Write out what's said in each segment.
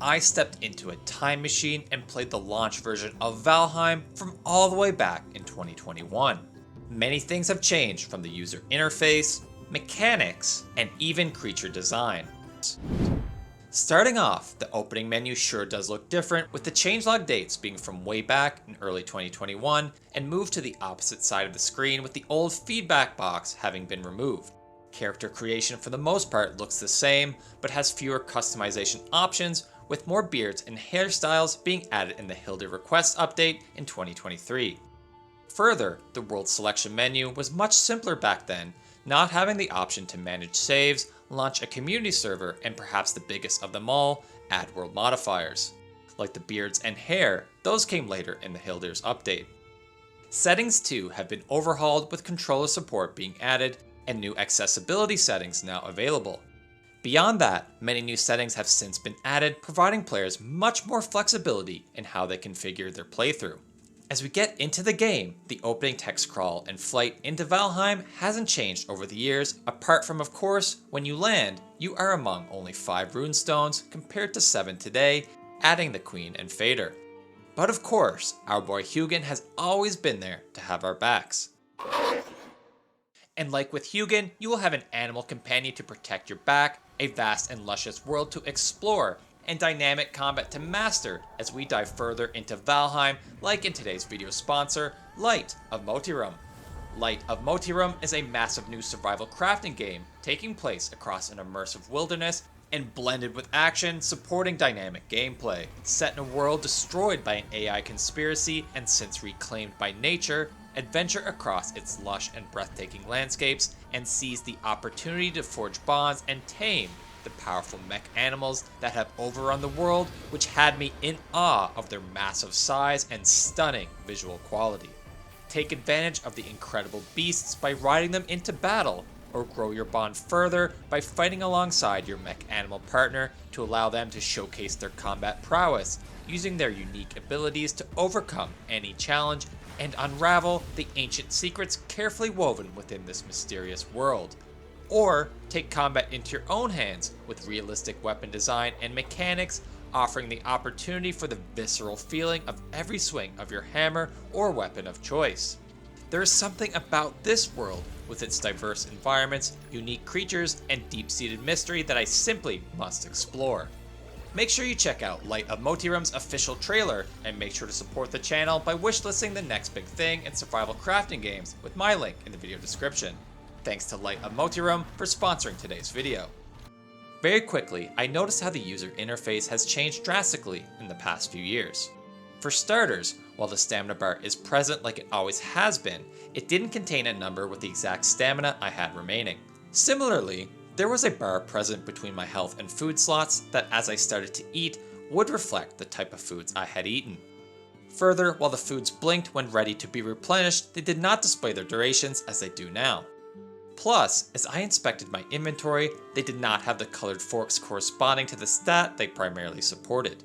I stepped into a time machine and played the launch version of Valheim from all the way back in 2021. Many things have changed from the user interface, mechanics, and even creature design. Starting off, the opening menu sure does look different, with the changelog dates being from way back in early 2021 and moved to the opposite side of the screen, with the old feedback box having been removed. Character creation for the most part looks the same, but has fewer customization options, with more beards and hairstyles being added in the Hilda Request update in 2023. Further, the world selection menu was much simpler back then, not having the option to manage saves, launch a community server, and perhaps the biggest of them all, add world modifiers. Like the beards and hair, those came later in the Hilder's update. Settings too have been overhauled, with controller support being added and new accessibility settings now available. Beyond that, many new settings have since been added, providing players much more flexibility in how they configure their playthrough. As we get into the game, the opening text crawl and flight into Valheim hasn't changed over the years, apart from, of course, when you land, you are among only 5 runestones compared to 7 today, adding the Queen and Fader. But of course, our boy Hugin has always been there to have our backs. And like with Hugin, you will have an animal companion to protect your back, a vast and luscious world to explore, and dynamic combat to master as we dive further into Valheim, like in today's video sponsor, Light of Motirum. Light of Motirum is a massive new survival crafting game taking place across an immersive wilderness and blended with action, supporting dynamic gameplay. Set in a world destroyed by an AI conspiracy and since reclaimed by nature, adventure across its lush and breathtaking landscapes and seize the opportunity to forge bonds and tame the powerful mech animals that have overrun the world, which had me in awe of their massive size and stunning visual quality. Take advantage of the incredible beasts by riding them into battle, or grow your bond further by fighting alongside your mech animal partner to allow them to showcase their combat prowess, using their unique abilities to overcome any challenge and unravel the ancient secrets carefully woven within this mysterious world. Or take combat into your own hands with realistic weapon design and mechanics, offering the opportunity for the visceral feeling of every swing of your hammer or weapon of choice. There is something about this world, with its diverse environments, unique creatures, and deep-seated mystery that I simply must explore. Make sure you check out Light of Motirum's official trailer, and make sure to support the channel by wishlisting the next big thing in survival crafting games with my link in the video description. Thanks to Light of Motirum for sponsoring today's video. Very quickly, I noticed how the user interface has changed drastically in the past few years. For starters, while the stamina bar is present like it always has been, it didn't contain a number with the exact stamina I had remaining. Similarly, there was a bar present between my health and food slots that, as I started to eat, would reflect the type of foods I had eaten. Further, while the foods blinked when ready to be replenished, they did not display their durations as they do now. Plus, as I inspected my inventory, they did not have the colored forks corresponding to the stat they primarily supported.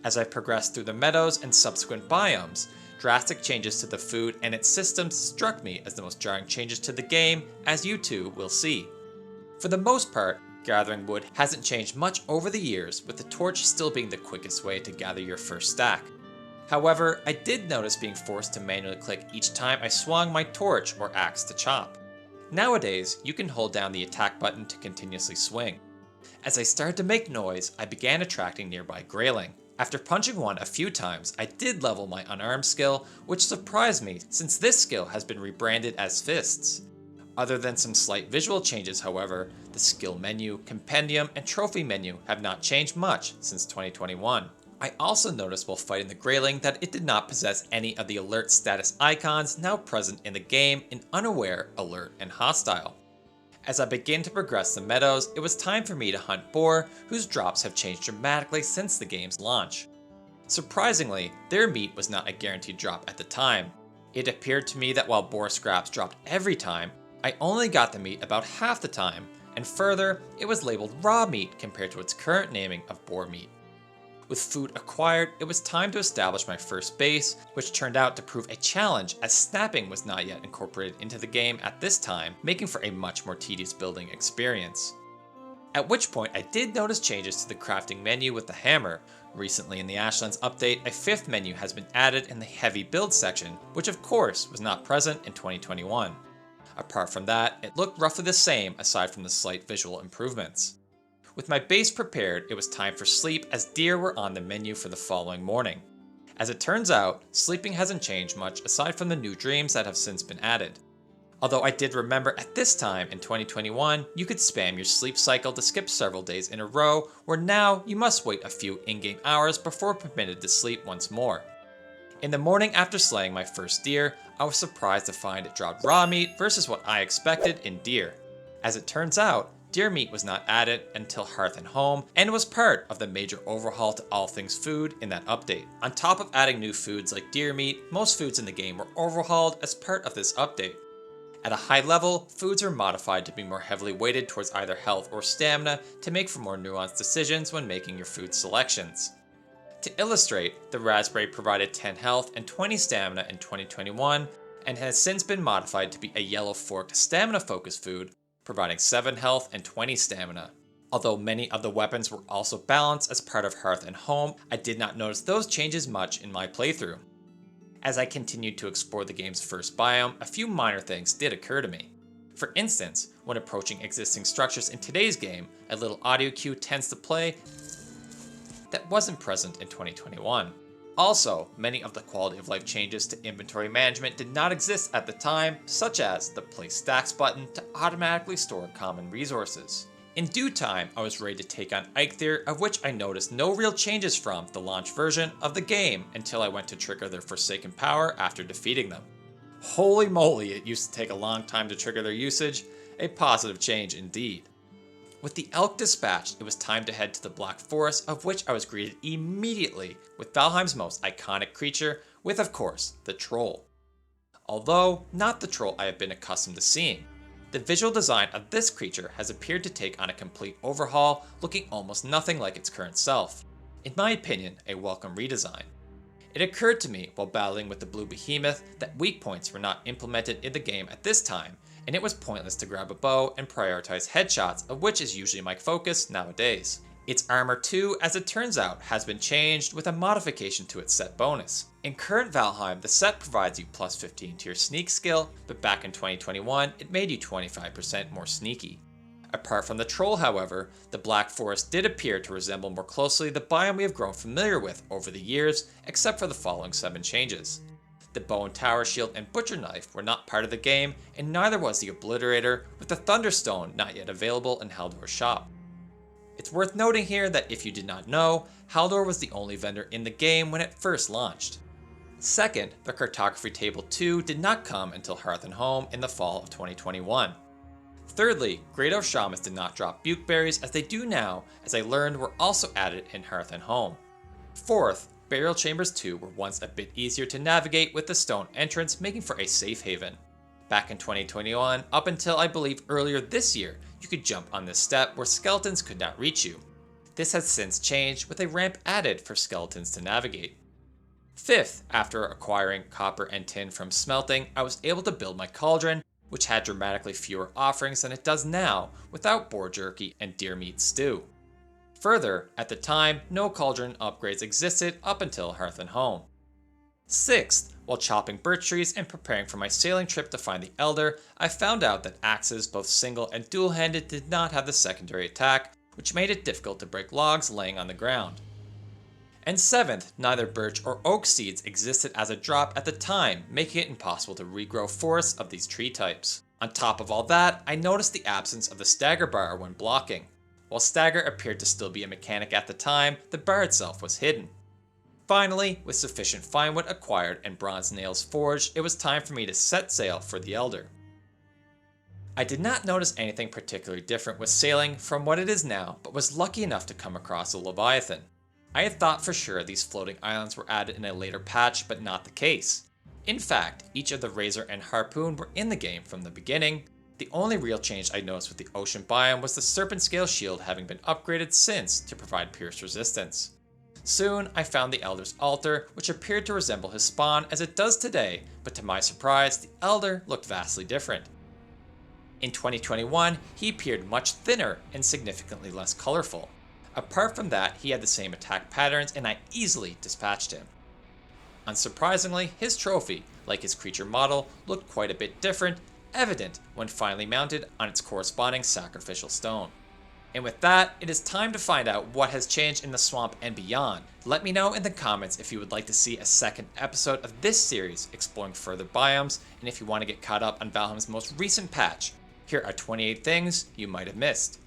As I progressed through the Meadows and subsequent biomes, drastic changes to the food and its systems struck me as the most jarring changes to the game, as you too will see. For the most part, gathering wood hasn't changed much over the years, with the torch still being the quickest way to gather your first stack. However, I did notice being forced to manually click each time I swung my torch or axe to chop. Nowadays, you can hold down the attack button to continuously swing. As I started to make noise, I began attracting nearby grayling. After punching one a few times, I did level my unarmed skill, which surprised me since this skill has been rebranded as fists. Other than some slight visual changes, however, the skill menu, compendium, and trophy menu have not changed much since 2021. I also noticed while fighting the grayling that it did not possess any of the alert status icons now present in the game in unaware, alert, and hostile. As I begin to progress the Meadows, it was time for me to hunt boar, whose drops have changed dramatically since the game's launch. Surprisingly, their meat was not a guaranteed drop at the time. It appeared to me that while boar scraps dropped every time, I only got the meat about half the time, and further, it was labeled raw meat compared to its current naming of boar meat. With food acquired, it was time to establish my first base, which turned out to prove a challenge as snapping was not yet incorporated into the game at this time, making for a much more tedious building experience. At which point I did notice changes to the crafting menu with the hammer. Recently in the Ashlands update, a 5th menu has been added in the heavy build section, which of course was not present in 2021. Apart from that, it looked roughly the same aside from the slight visual improvements. With my base prepared, it was time for sleep as deer were on the menu for the following morning. As it turns out, sleeping hasn't changed much aside from the new dreams that have since been added. Although I did remember at this time in 2021, you could spam your sleep cycle to skip several days in a row, where now you must wait a few in-game hours before permitted to sleep once more. In the morning after slaying my first deer, I was surprised to find it dropped raw meat versus what I expected in deer. As it turns out, deer meat was not added until Hearth and Home and was part of the major overhaul to all things food in that update. On top of adding new foods like deer meat, most foods in the game were overhauled as part of this update. At a high level, foods are modified to be more heavily weighted towards either health or stamina to make for more nuanced decisions when making your food selections. To illustrate, the raspberry provided 10 health and 20 stamina in 2021 and has since been modified to be a yellow forked stamina focused food, providing 7 health and 20 stamina. Although many of the weapons were also balanced as part of Hearth and Home, I did not notice those changes much in my playthrough. As I continued to explore the game's first biome, a few minor things did occur to me. For instance, when approaching existing structures in today's game, a little audio cue tends to play that wasn't present in 2021. Also, many of the quality of life changes to inventory management did not exist at the time, such as the Place Stacks button to automatically store common resources. In due time, I was ready to take on Eikthyr, of which I noticed no real changes from the launch version of the game until I went to trigger their Forsaken power after defeating them. Holy moly, it used to take a long time to trigger their usage, a positive change indeed. With the elk dispatched, it was time to head to the Black Forest, of which I was greeted immediately with Valheim's most iconic creature, with of course, the troll. Although, not the troll I have been accustomed to seeing. The visual design of this creature has appeared to take on a complete overhaul, looking almost nothing like its current self. In my opinion, a welcome redesign. It occurred to me while battling with the blue behemoth that weak points were not implemented in the game at this time, and it was pointless to grab a bow and prioritize headshots, of which is usually my focus nowadays. Its armor too, as it turns out, has been changed with a modification to its set bonus. In current Valheim, the set provides you plus 15 to your sneak skill, but back in 2021, it made you 25% more sneaky. Apart from the troll, however, the Black Forest did appear to resemble more closely the biome we have grown familiar with over the years, except for the following 7 changes. The bow and tower shield and butcher knife were not part of the game, and neither was the obliterator, with the thunderstone not yet available in Haldor's shop. It's worth noting here that if you did not know, Haldor was the only vendor in the game when it first launched. Second, the cartography table 2 did not come until Hearth and Home in the fall of 2021. Thirdly, Great Oak Shamans did not drop bukeberries as they do now, as I learned were also added in Hearth and Home. Fourth, Burial Chambers 2 were once a bit easier to navigate with the stone entrance, making for a safe haven. Back in 2021, up until I believe earlier this year, you could jump on this step where skeletons could not reach you. This has since changed with a ramp added for skeletons to navigate. Fifth, after acquiring copper and tin from smelting, I was able to build my cauldron, which had dramatically fewer offerings than it does now, without boar jerky and deer meat stew. Further, at the time, no cauldron upgrades existed up until Hearth and Home. Sixth, while chopping birch trees and preparing for my sailing trip to find the Elder, I found out that axes, both single and dual-handed, did not have the secondary attack, which made it difficult to break logs laying on the ground. And seventh, neither birch or oak seeds existed as a drop at the time, making it impossible to regrow forests of these tree types. On top of all that, I noticed the absence of the stagger bar when blocking. While stagger appeared to still be a mechanic at the time, the bar itself was hidden. Finally, with sufficient finewood acquired and bronze nails forged, it was time for me to set sail for the Elder. I did not notice anything particularly different with sailing from what it is now, but was lucky enough to come across a Leviathan. I had thought for sure these floating islands were added in a later patch, but not the case. In fact, each of the Razor and Harpoon were in the game from the beginning. The only real change I noticed with the ocean biome was the Serpent Scale shield having been upgraded since to provide pierce resistance. Soon, I found the Elder's altar, which appeared to resemble his spawn as it does today, but to my surprise, the Elder looked vastly different. In 2021, he appeared much thinner and significantly less colorful. Apart from that, he had the same attack patterns and I easily dispatched him. Unsurprisingly, his trophy, like his creature model, looked quite a bit different, evident when finally mounted on its corresponding sacrificial stone. And with that, it is time to find out what has changed in the swamp and beyond. Let me know in the comments if you would like to see a second episode of this series exploring further biomes, and if you want to get caught up on Valheim's most recent patch. Here are 28 things you might have missed.